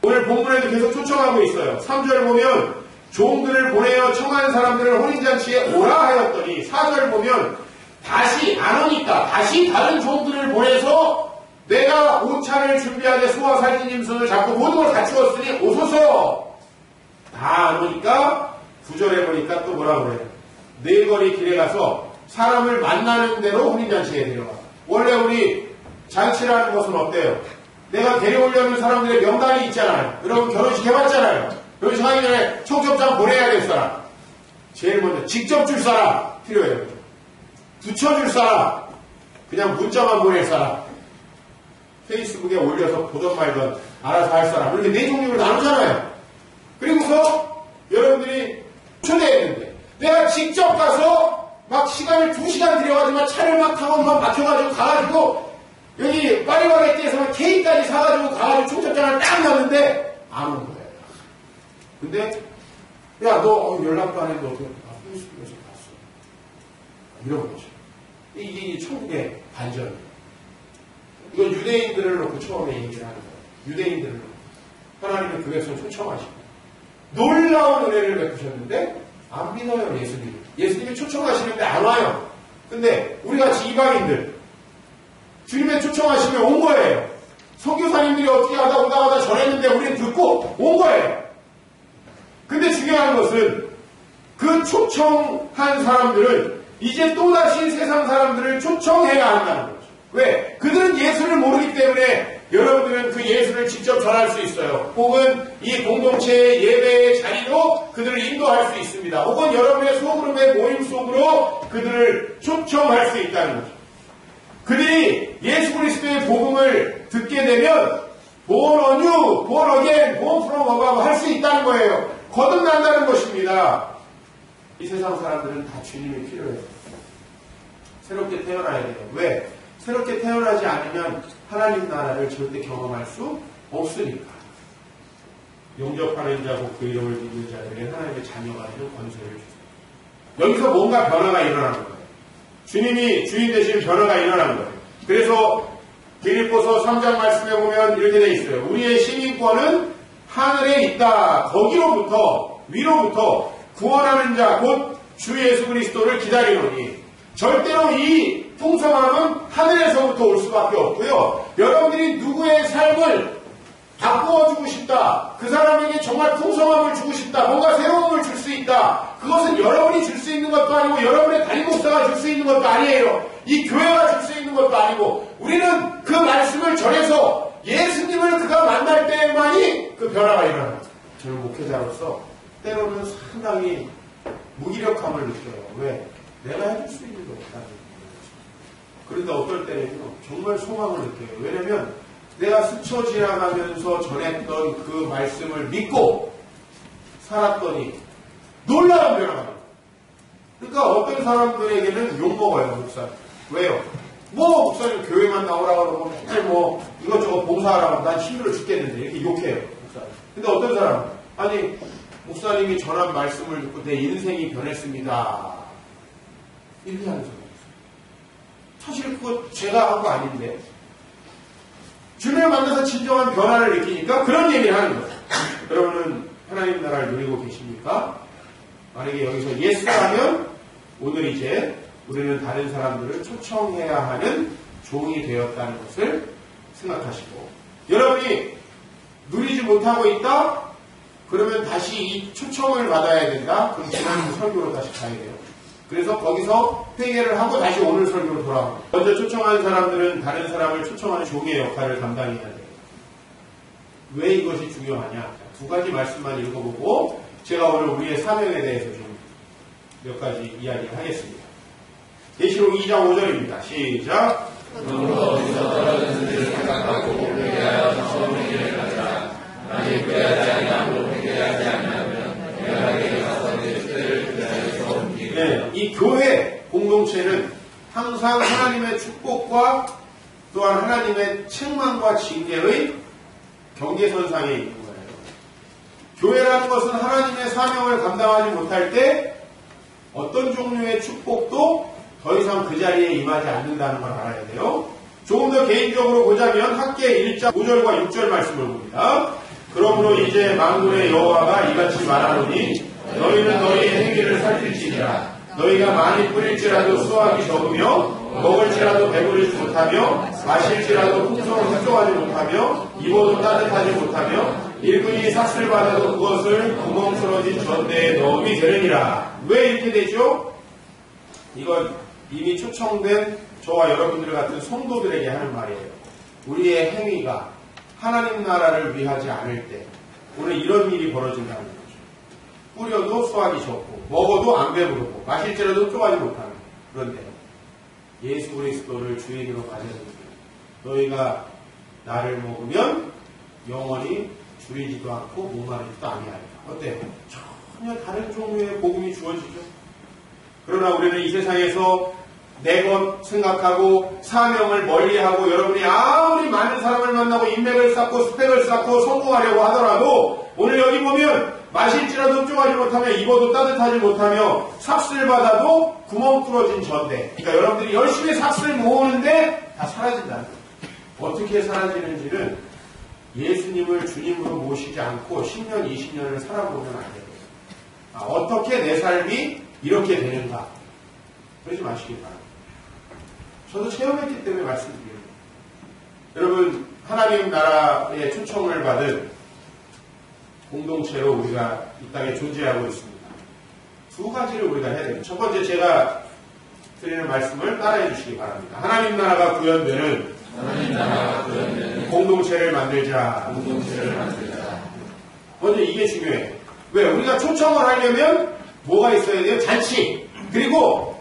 오늘 본문에도 계속 초청하고 있어요. 3절 보면 종들을 보내어 청한 사람들을 혼인잔치에 오라 하였더니 4절 보면 다시 안 오니까 다시 다른 종들을 보내서 내가 옷차를 준비하되 소와 살찐 짐승을 잡고 모든 걸 갖추었으니 오소서. 다 안 오니까 9절에 보니까 또 뭐라고 그래요? 네거리 길에 가서 사람을 만나는 대로 혼인잔치에 데려가. 원래 우리 잔치라는 것은 어때요? 내가 데려오려는 사람들의 명단이 있잖아요. 여러분 결혼식 해봤잖아요. 결혼식 하기 전에 청첩장 보내야 될 사람. 제일 먼저 직접 줄 사람 필요해요. 붙여줄 사람. 그냥 문자만 보낼 사람. 페이스북에 올려서 보던 말던 알아서 할 사람. 이렇게 네 종류를 나누잖아요. 그리고서 여러분들이 초대했는데 내가 직접 가서 막 시간을 2시간 들여가지고 차를 막 타고 막 막혀가지고 가가지고 여기 파리바게뜨에서만 케이크까지 사가지고 가가지고 총첩장을 딱 놨는데 안 온 거예요. 근데 야 너 연락도 안 했는데 어떻게 페이스북에서 봤어. 이런 거죠. 이게 천국의 반전이에요. 이건 유대인들을 놓고 처음에 얘기를 하는 거예요. 유대인들을 놓고. 하나님은 그 백성 초청하시고 놀라운 은혜를 베푸셨는데 안 믿어요. 예수님이 초청하시는데 안 와요. 근데 우리같이 이방인들 주님의 초청하시면 온 거예요. 선교사님들이 어떻게 오다 전했는데 우리는 듣고 온 거예요. 근데 중요한 것은 그 초청한 사람들은 이제 또다시 세상 사람들을 초청해야 한다는 거죠. 왜? 그들은 예수를 모르기 때문에 여러분들은 그 예수를 직접 전할 수 있어요. 혹은 이 공동체의 예배의 자리로 그들을 인도할 수 있습니다. 혹은 여러분의 소그룹의 모임 속으로 그들을 초청할 수 있다는 거죠. 그들이 예수 그리스도의 복음을 듣게 되면 born anew, born again, born from above 할 수 있다는 거예요. 거듭난다는 것입니다. 이 세상 사람들은 다 주님이 필요해요. 새롭게 태어나야 돼요. 왜? 새롭게 태어나지 않으면 하나님 나라를 절대 경험할 수 없으니까. 용접하는 자고 그 이름을 믿는 자들에게 하나님의 자녀가 되는 권세를 주세요. 여기서 뭔가 변화가 일어나는 거예요. 주님이 주인 되신 변화가 일어나는 거예요. 그래서 빌립보서 3장 말씀에 보면 이렇게 되어 있어요. 우리의 시민권은 하늘에 있다. 거기로부터 위로부터 구원하는 자 곧 주 예수 그리스도를 기다리노니 절대로 이 풍성함은 하늘에서부터 올 수밖에 없고요. 여러분들이 누구의 삶을 바꾸어주고 싶다. 그 사람에게 정말 풍성함을 주고 싶다. 뭔가 새로움을 줄 수 있다. 그것은 여러분이 줄 수 있는 것도 아니고 여러분의 담임 목사가 줄 수 있는 것도 아니에요. 이 교회가 줄 수 있는 것도 아니고 우리는 그 말씀을 전해서 예수님을 그가 만날 때만이 그 변화가 일어납니다. 저는 목회자로서 때로는 상당히 무기력함을 느껴요. 왜? 내가 해줄 수 있는 게 없다는 거죠. 그런데 어떨 때는요, 정말 소망을 느껴요. 왜냐면 내가 스쳐 지나가면서 전했던 그 말씀을 믿고 살았더니 놀라운 변화가 나요. 그러니까 어떤 사람들에게는 욕먹어요, 목사님. 왜요? 목사님 교회만 나오라고 그러고 맨날 이것저것 봉사하라고 난 힘들어 죽겠는데 이렇게 욕해요, 목사님. 근데 어떤 사람은 아니 목사님이 전한 말씀을 듣고 내 인생이 변했습니다. 이렇게 하는 사람이 있어요. 사실 그거 제가 한 거 아닌데 주님을 만나서 진정한 변화를 느끼니까 그런 얘기를 하는 거예요. 여러분은 하나님 나라를 누리고 계십니까? 만약에 여기서 예스라면 오늘 이제 우리는 다른 사람들을 초청해야 하는 종이 되었다는 것을 생각하시고, 여러분이 누리지 못하고 있다? 그러면 다시 이 초청을 받아야 된다? 그럼 지난 설교로 다시 가야 돼요. 그래서 거기서 회개를 하고 다시 오늘 설교로 돌아옵니다. 먼저 초청한 사람들은 다른 사람을 초청하는 종의 역할을 감당해야 돼요. 왜 이것이 중요하냐? 두 가지 말씀만 읽어보고 제가 오늘 우리의 사명에 대해서 좀 몇 가지 이야기를 하겠습니다. 계시록 2장 5절입니다. 시작. 어디서 떨어진 것을 생각하고 회개하여 처음 길을 가자. 만약 회개하지 아니하고 회개하지 아니하면 회개하게 가서 내 뜻을 그 자리에서 옮기고. 네, 이 교회 공동체는 항상 하나님의 축복과 또한 하나님의 책망과 징계의 경계선상에 있는 거예요. 교회라는 것은 하나님의 사명을 감당하지 못할 때 어떤 종류의 축복도 더 이상 그 자리에 임하지 않는다는 걸 알아야 돼요. 조금 더 개인적으로 보자면 학계 1장 5절과 6절 말씀을 봅니다. 그러므로 이제 만군의 여호와가 이같이 말하노니 너희는 너희의 행위를 살필지니라. 너희가 많이 뿌릴지라도 수확이 적으며 먹을지라도 배부르지 못하며 마실지라도 풍성을 흡족하지 못하며 입어도 따뜻하지 못하며 일꾼이 삭슬 받아도 그것을 구멍 뚫어진 전대에 넣음이 되느니라. 왜 이렇게 되죠? 이건 이미 초청된 저와 여러분들 같은 성도들에게 하는 말이에요. 우리의 행위가 하나님 나라를 위하지 않을 때 오늘 이런 일이 벌어진다는 거죠. 뿌려도 수확이 적고 먹어도 안 배부르고 마실지라도 흡족하지 못하는. 그런데 예수 그리스도를 주인으로 가진 너희가 나를 먹으면 영원히 줄이지도 않고 목마르지도 아니하리라. 어때요? 전혀 다른 종류의 복음이 주어지죠. 그러나 우리는 이 세상에서 내 것 생각하고 사명을 멀리하고 여러분이 아무리 많은 사람을 만나고 인맥을 쌓고 스펙을 쌓고 성공하려고 하더라도 오늘 여기 보면 마실지라도 흡족하지 못하며 입어도 따뜻하지 못하며 삭슬 받아도 구멍 뚫어진 전대. 그러니까 여러분들이 열심히 삭슬 모으는데 다 사라진다는 거예요. 어떻게 사라지는지는 예수님을 주님으로 모시지 않고 10년, 20년을 살아보면 안 돼요. 어떻게 내 삶이 이렇게 되는가? 그러지 마시기 바랍니다. 저도 체험했기 때문에 말씀드립니다. 여러분, 하나님 나라의 초청을 받은 공동체로 우리가 이 땅에 존재하고 있습니다. 두 가지를 우리가 해야 됩니다. 첫 번째, 제가 드리는 말씀을 따라해 주시기 바랍니다. 하나님 나라가 구현되는 공동체를 만들자. 먼저 이게 중요해요. 왜? 우리가 초청을 하려면 뭐가 있어야 돼요? 잔치. 그리고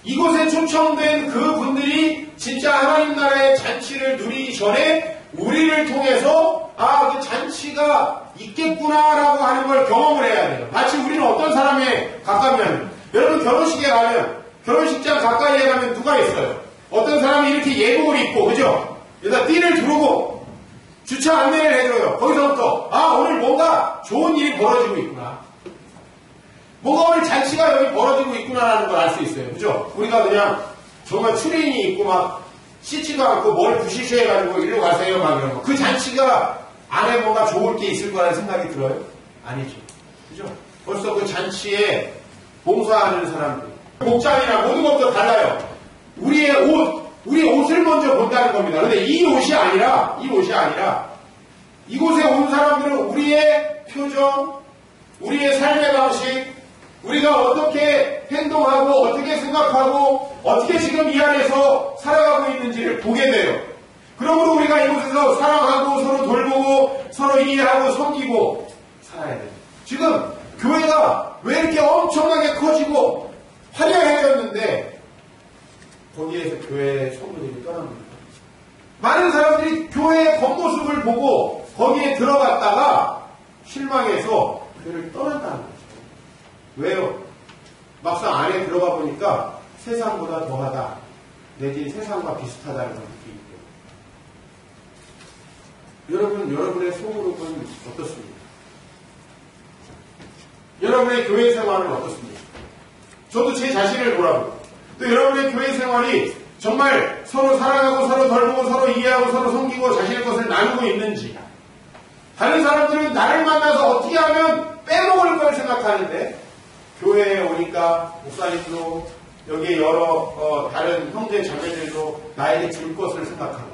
이곳에 초청된 그분들이 진짜 하나님 나라의 잔치를 누리기 전에 우리를 통해서 그 잔치가 있겠구나라고 하는 걸 경험을 해야 돼요. 마치 우리는 어떤 사람에 가까우면, 여러분 결혼식에 가면, 결혼식장 가까이에 가면 누가 있어요? 어떤 사람이 이렇게 예복을 입고, 그죠? 여기다 띠를 두르고 주차 안내를 해줘요. 거기서부터 오늘 뭔가 좋은 일이 벌어지고 있구나. 뭔가 오늘 잔치가 여기 벌어지고 있구나라는 걸 알 수 있어요. 그죠? 우리가 그냥 정말 추리인이 있고 막 씻지도 않고 뭘 부시시해가지고 일로 가세요 막 이런 거. 그 잔치가 안에 뭔가 좋을 게 있을 거라는 생각이 들어요? 아니죠. 그죠? 벌써 그 잔치에 봉사하는 사람들, 복장이나 모든 것도 달라요. 우리의 옷을 먼저 본다는 겁니다. 근데 이 옷이 아니라 이곳에 온 사람들은 우리의 표정, 우리의 삶의 방식, 우리가 어떻게 행동하고 어떻게 생각하고 어떻게 지금 이 안에서 살아가고 있는지를 보게 돼요. 그러므로 우리가 이곳에서 사랑하고 서로 돌보고 서로 이해하고 섬기고 살아야 돼요. 지금 교회가 왜 이렇게 엄청나게 커지고 화려해졌는데 거기에서 교회의 성도들이 떠납니다. 많은 사람들이 교회의 겉모습을 보고 거기에 들어갔다가 실망해서 교회를 떠난다는 거죠. 왜요? 막상 안에 들어가 보니까 세상보다 더하다, 내지 세상과 비슷하다는 걸 느끼기 때문에. 여러분, 여러분의 소그룹은 어떻습니까? 여러분의 교회 생활은 어떻습니까? 저도 제 자신을 돌아보고, 또 여러분의 교회 생활이 정말 서로 사랑하고 서로 돌보고 서로 이해하고 서로 섬기고 자신의 것을 나누고 있는지. 다른 사람들은 나를 만나서 어떻게 하면 빼먹을 걸 생각하는데 교회에 오니까 목사님도 여기에 여러 다른 형제 자매들도 나에게 줄 것을 생각하고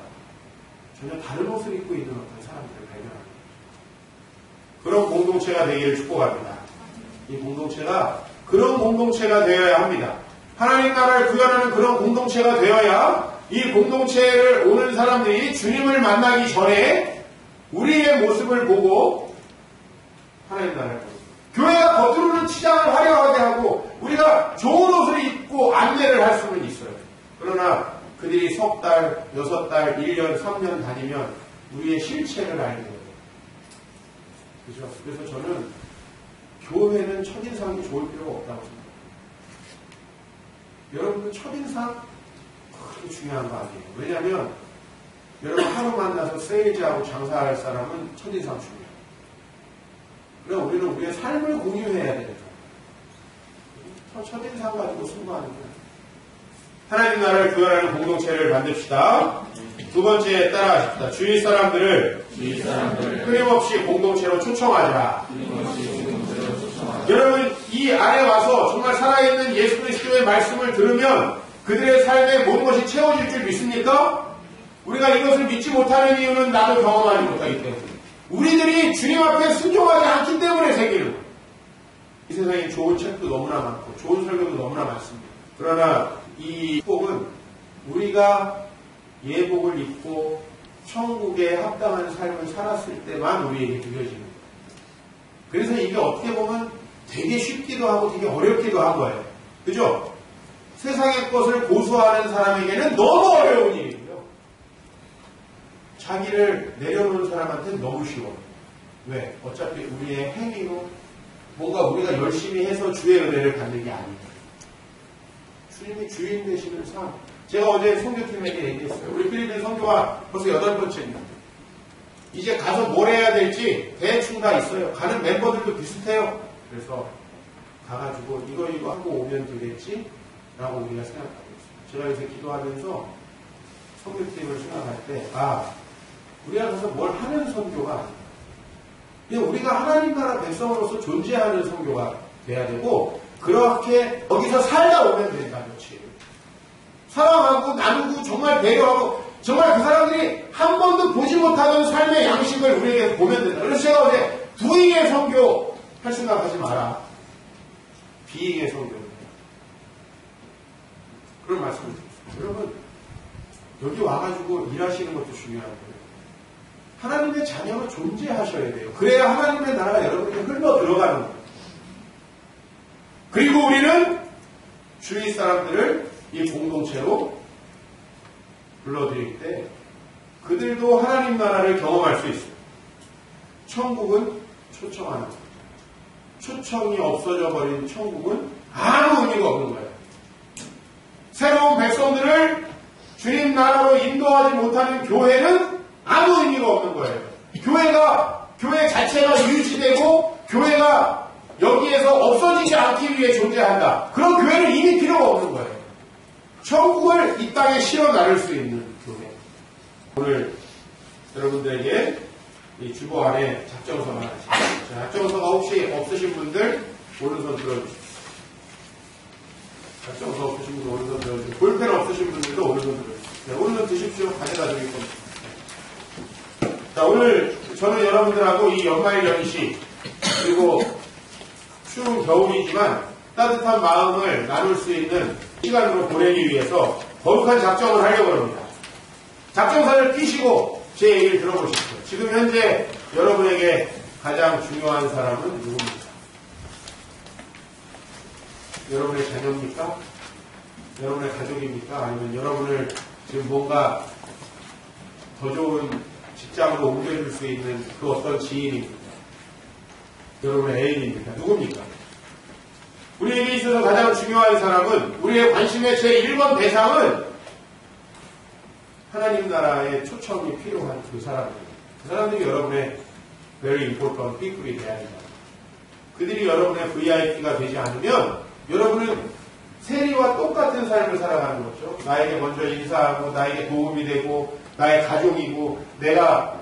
전혀 다른 옷을 입고 있는 어떤 사람들을 발견합니다. 그런 공동체가 되기를 축복합니다. 이 공동체가 그런 공동체가 되어야 합니다. 하나님 나라를 구현하는 그런 공동체가 되어야 이 공동체를 오는 사람들이 주님을 만나기 전에 우리의 모습을 보고 하나님 나라를 보고 교회가 겉으로는 치장을 화려하게 하고 우리가 좋은 옷을 입고 안내를 할 수는 있어요. 그러나 그들이 석 달, 6달, 1년, 3년 다니면 우리의 실체를 알게 돼요. 그죠? 그래서 저는 교회는 첫인상이 좋을 필요가 없다고 생각해요. 여러분들 첫인상 그렇게 중요한 거 아니에요. 왜냐하면 여러분 하루 만나서 세일즈하고 장사할 사람은 첫인상 중요해요. 그럼 우리는 우리의 삶을 공유해야 되는 거예요. 첫인상 가지고 승부하는 거예요. 하나님 나라를 구현하는 공동체를 만듭시다. 두 번째 따라하십시다. 주위 사람들을 끊임없이 공동체로 초청하자. 여러분 이 안에 와서 정말 살아있는 예수 그리스도의 말씀을 들으면 그들의 삶에 모든 것이 채워질 줄 믿습니까? 우리가 이것을 믿지 못하는 이유는 나도 경험하지 못하기 때문에 우리들이 주님 앞에 순종하지 않기 때문에 생기는 거예요. 이 세상에 좋은 책도 너무나 많고 좋은 설교도 너무나 많습니다. 그러나 이 복은 우리가 예복을 입고 천국에 합당한 삶을 살았을 때만 우리에게 누려지는 거예요. 그래서 이게 어떻게 보면 되게 쉽기도 하고 되게 어렵기도 한 거예요. 그죠? 세상의 것을 고수하는 사람에게는 너무 어려운 일이고요. 자기를 내려놓는 사람한테는 너무 쉬워요. 왜? 어차피 우리의 행위로 뭔가 우리가 열심히 해서 주의 은혜를 받는 게 아니에요. 주님이 주인 되시는 삶. 제가 어제 선교팀에게 얘기했어요. 우리 필리핀 선교가 벌써 8번째입니다. 이제 가서 뭘 해야 될지 대충 다 있어요. 가는 멤버들도 비슷해요. 그래서 가가지고 이거 하고 오면 되겠지? 라고 우리가 생각하고 있어요. 제가 요새 기도하면서 선교팀을 생각할 때 우리가 가서 뭘 하는 선교가 아니라 그냥 우리가 하나님 나라 백성으로서 존재하는 선교가 돼야 되고 그렇게 거기서 살다 오면 된다. 그렇지. 사랑하고 나누고 정말 배려하고 정말 그 사람들이 한 번도 보지 못하는 삶의 양식을 우리에게 보면 된다. 그래서 제가 어제 두잉의 선교 할 생각하지 마라. 비잉의 선교. 그런 말씀을 드렸습니다. 여러분 여기 와가지고 일하시는 것도 중요한 거예요. 하나님의 자녀가 존재하셔야 돼요. 그래야 하나님의 나라가 여러분에게 흘러 들어가는 거예요. 그리고 우리는 주위 사람들을 이 공동체로 불러들일 때 그들도 하나님 나라를 경험할 수 있어요. 천국은 초청하는 거예요. 초청이 없어져 버린 천국은 아무 의미가 없는 거예요. 새로운 백성들을 주님 나라로 인도하지 못하는 교회는 아무 의미가 없는 거예요. 교회 자체가 유지되고 교회가 여기에서 없어지지 않기 위해 존재한다. 그런 교회는 이미 필요가 없는 거예요. 천국을 이 땅에 실어 나를 수 있는 교회. 오늘 여러분들에게 이 주보 안에 작정서가 하나 있습니다. 작정서가 혹시 없으신 분들 오른손 들어주십시오. 작정서 없으신 분들 오른손 들어주십시오. 볼펜 없으신 분들도 오른손 들어주십시오. 오른손 드십시오. 가져다 드릴 겁니다. 자, 오늘 저는 여러분들하고 이 연말 연시 그리고 추운 겨울이지만 따뜻한 마음을 나눌 수 있는 시간으로 보내기 위해서 거룩한 작정을 하려고 합니다. 작정사를 끼시고 제 얘기를 들어보십시오. 지금 현재 여러분에게 가장 중요한 사람은 누굽니까? 여러분의 자녀입니까? 여러분의 가족입니까? 아니면 여러분을 지금 뭔가 더 좋은 직장으로 옮겨줄 수 있는 그 어떤 지인입니까? 여러분의 애인입니까? 누굽니까? 우리에게 있어서 가장 중요한 사람은, 우리의 관심의 제1번 대상은 하나님 나라의 초청이 필요한 그 사람들입니다. 그 사람들이 여러분의 very important people이 되어야 합니다. 그들이 여러분의 VIP가 되지 않으면 여러분은 세리와 똑같은 삶을 살아가는 거죠. 나에게 먼저 인사하고 나에게 도움이 되고 나의 가족이고 내가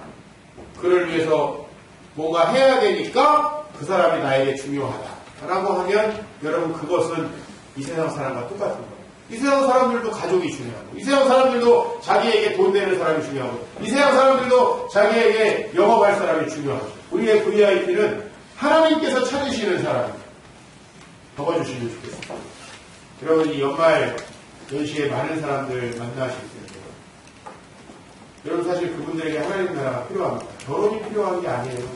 그를 위해서 뭔가 해야 되니까 그 사람이 나에게 중요하다라고 하면 여러분 그것은 이 세상 사람과 똑같은 거예요. 이 세상 사람들도 가족이 중요하고 이 세상 사람들도 자기에게 돈 되는 사람이 중요하고 이 세상 사람들도 자기에게 영업할 사람이 중요하고 우리의 VIP는 하나님께서 찾으시는 사람입니다. 적어주시면 좋겠습니다. 여러분 이 연말 연시에 많은 사람들 만나실 텐데요. 여러분 사실 그분들에게 하나님 나라가 필요합니다. 결혼이 필요한 게 아니에요.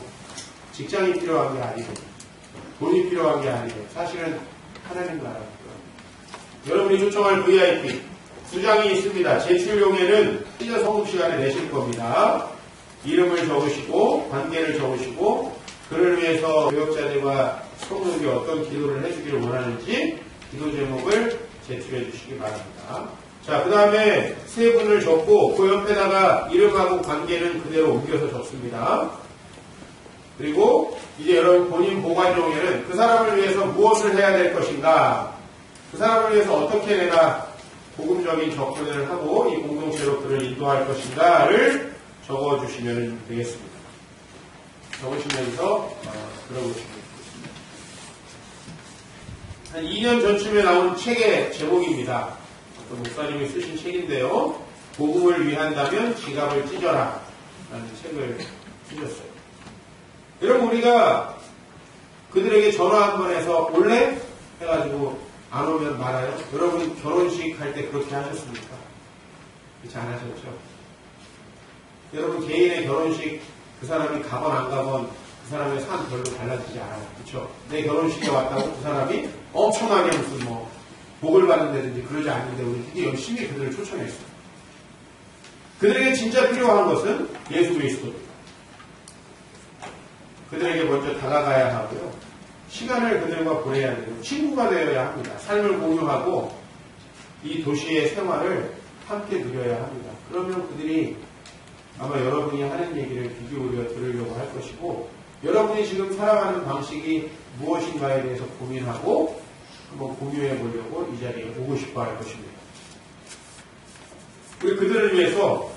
직장이 필요한 게 아니고 돈이 필요한 게 아니에요. 사실은 하나님 나라가 필요합니다. 여러분이 초청할 VIP 2장이 있습니다. 제출용에는 신년 성금 시간에 내실 겁니다. 이름을 적으시고 관계를 적으시고 그를 위해서 교역자들과 성도들이 어떤 기도를 해주기를 원하는지 기도 제목을 제출해 주시기 바랍니다. 자, 그 다음에 세 분을 적고 그 옆에다가 이름하고 관계는 그대로 옮겨서 적습니다. 그리고 이제 여러분 본인 보관용에는 그 사람을 위해서 무엇을 해야 될 것인가, 그 사람을 위해서 어떻게 내가 복음적인 접근을 하고 이 공동체로 그를 인도할 것인가를 적어주시면 되겠습니다. 적으시면서 들어보시면 되겠습니다. 한 2년 전쯤에 나온 책의 제목입니다. 어떤 목사님이 쓰신 책인데요. 복음을 위한다면 지갑을 찢어라 라는 책을 쓰셨어요. 여러분 우리가 그들에게 전화 한 번 해서 올래? 해가지고 안 오면 말아요. 여러분 결혼식 할 때 그렇게 하셨습니까? 그렇지 안 하셨죠? 여러분 개인의 결혼식 그 사람이 가건 안 가건 그 사람의 삶 별로 달라지지 않아요. 그렇죠? 내 결혼식에 왔다고 그 사람이 엄청나게 무슨 뭐 복을 받는다든지 그러지 않는데 우리 되게 열심히 그들을 초청했어요. 그들에게 진짜 필요한 것은 예수 그리스도입니다. 그들에게 먼저 다가가야 하고요. 시간을 그들과 보내야 되고 친구가 되어야 합니다. 삶을 공유하고 이 도시의 생활을 함께 누려야 합니다. 그러면 그들이 아마 여러분이 하는 얘기를 귀 기울여 들으려고 할 것이고 여러분이 지금 살아가는 방식이 무엇인가에 대해서 고민하고 한번 공유해 보려고 이 자리에 오고 싶어 할 것입니다. 우리 그들을 위해서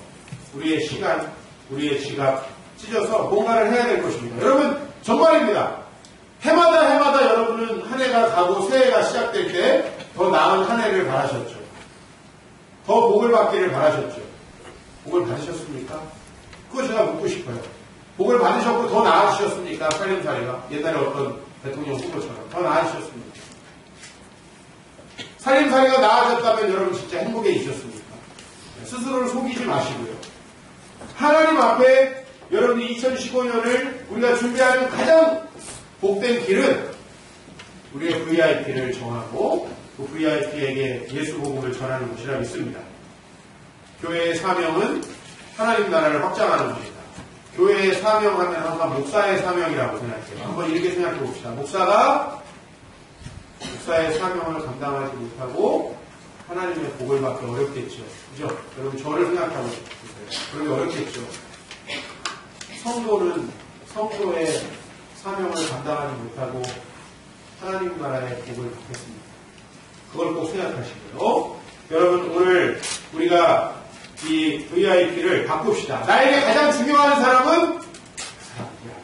우리의 시간, 우리의 지갑 찢어서 뭔가를 해야 될 것입니다. 여러분 정말입니다. 해마다 여러분은 한 해가 가고 새해가 시작될 때 더 나은 한 해를 바라셨죠. 더 복을 받기를 바라셨죠. 복을 받으셨습니까? 그거 제가 묻고 싶어요. 복을 받으셨고 더 나아지셨습니까? 살림살이가 옛날에 어떤 대통령 후보처럼 더 나아지셨습니까? 살림살이가 나아졌다면 여러분 진짜 행복해지셨습니까? 스스로를 속이지 마시고요. 하나님 앞에 여러분이 2015년을 우리가 준비하는 가장 복된 길은 우리의 VIP를 정하고 그 VIP에게 예수 복음을 전하는 것이라 믿습니다. 교회의 사명은 하나님 나라를 확장하는 것입니다. 교회의 사명하면 항상 목사의 사명이라고 생각해요. 한번 이렇게 생각해 봅시다. 목사의 사명을 감당하지 못하고 하나님의 복을 받기 어렵겠죠. 그죠? 여러분 저를 생각하고 싶으세요. 그러기 어렵겠죠. 성도는 성도의 사명을 감당하지 못하고 하나님 나라의 복을 받겠습니다. 그걸 꼭 생각하시고요. 여러분 오늘 우리가 이 VIP를 바꿉시다. 나에게 가장 중요한 사람은 그 사람이야.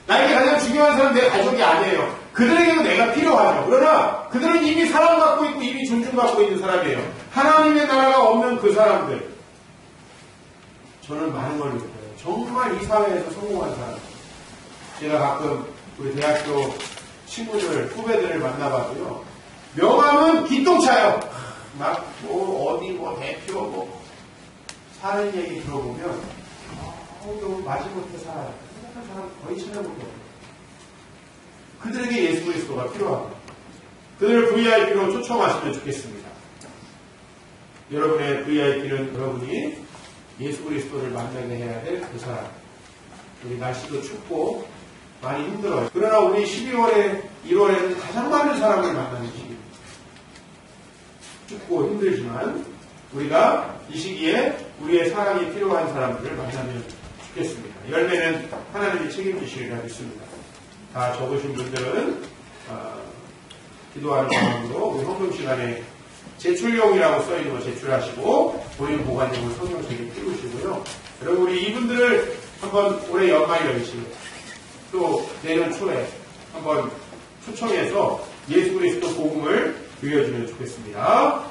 나에게 가장 중요한 사람은 내 가족이 아니에요. 그들에게도 내가 필요하죠. 그러나 그들은 이미 사랑받고 있고 이미 존중받고 있는 사람이에요. 하나님의 나라가 없는 그 사람들. 저는 많은 걸 느껴요. 정말 이 사회에서 성공한 사람. 제가 가끔 우리 대학교 친구들, 후배들을 만나봐도요. 명함은 기똥차요. 막 어디 대표 사는 얘기 들어보면 너무 마지못해 살아요. 그런 사람 거의 찾아본 거 없어요. 그들에게 예수 그리스도가 필요합니다. 그들을 VIP로 초청하시면 좋겠습니다. 여러분의 VIP는 여러분이 예수 그리스도를 만나게 해야 될 그 사람. 우리 날씨도 춥고 많이 힘들어요. 그러나 우리 12월에 1월에는 가장 많은 사람을 만나는 시기입니다. 춥고 힘들지만 우리가 이 시기에 우리의 사랑이 필요한 사람들을 만나면 좋겠습니다. 열매는 하나님이 책임지시리라 믿습니다. 다 적으신 분들은 기도하는 마음으로 우리 헌금 시간에 제출용이라고 써있는 거 제출하시고 본인 보관용을 성경책에 띄우시고요. 여러분 우리 이분들을 한번 올해 연말 연시 또 내년 초에 한번 초청해서 예수 그리스도 복음을 들려주면 좋겠습니다.